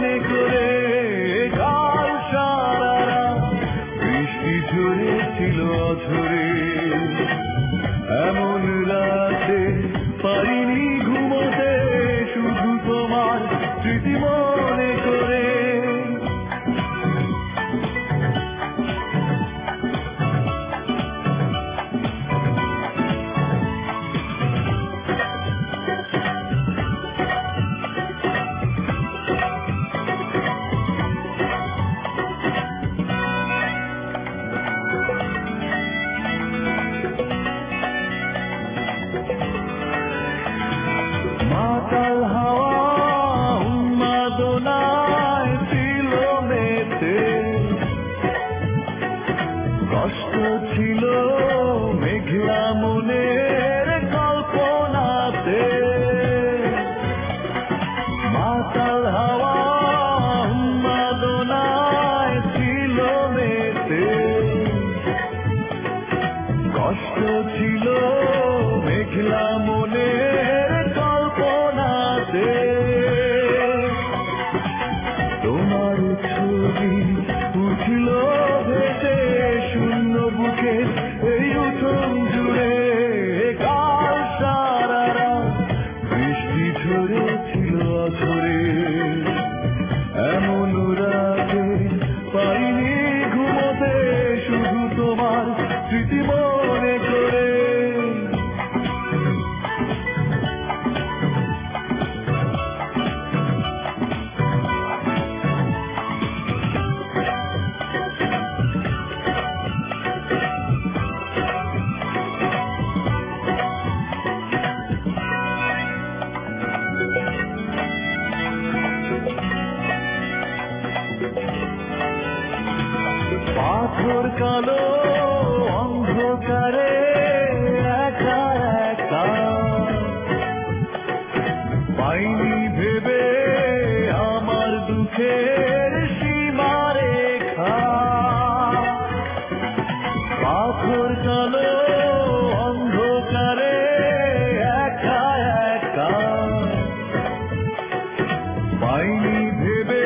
মনে করে কাল সারা রাত বৃষ্টি ঝরেছিল অঝরে। এমন রাতে পারিনি ঘুমোতে শুধু তোমার স্মৃতি মনে করে। মাতাল হাওয়া উন্মাদনায় ছিল মেতে, কষ্ট ছিল মেঘলা মনের কল্পনাতে। মাতাল হাওয়া উন্মাদনায় ছিল মেতে, কষ্ট ছিল মেঘলা মনের কল্পনাতে। তোমার ছবি উঠল ভেসে শূন্য বুকে এই উঠোন জুড়ে। কাল সারা রাত বৃষ্টি ঝরেছিল অঝরে। এমন রাতে পাইনি ঘুমোতে শুধু তোমার স্মৃতি মনে করে। পাথর কালো অন্ধকারে একা একা, পাইনি ভেবে আমার দুঃখের সীমারেখা। পাথর কালো অন্ধকারে একা একা, পাইনি ভেবে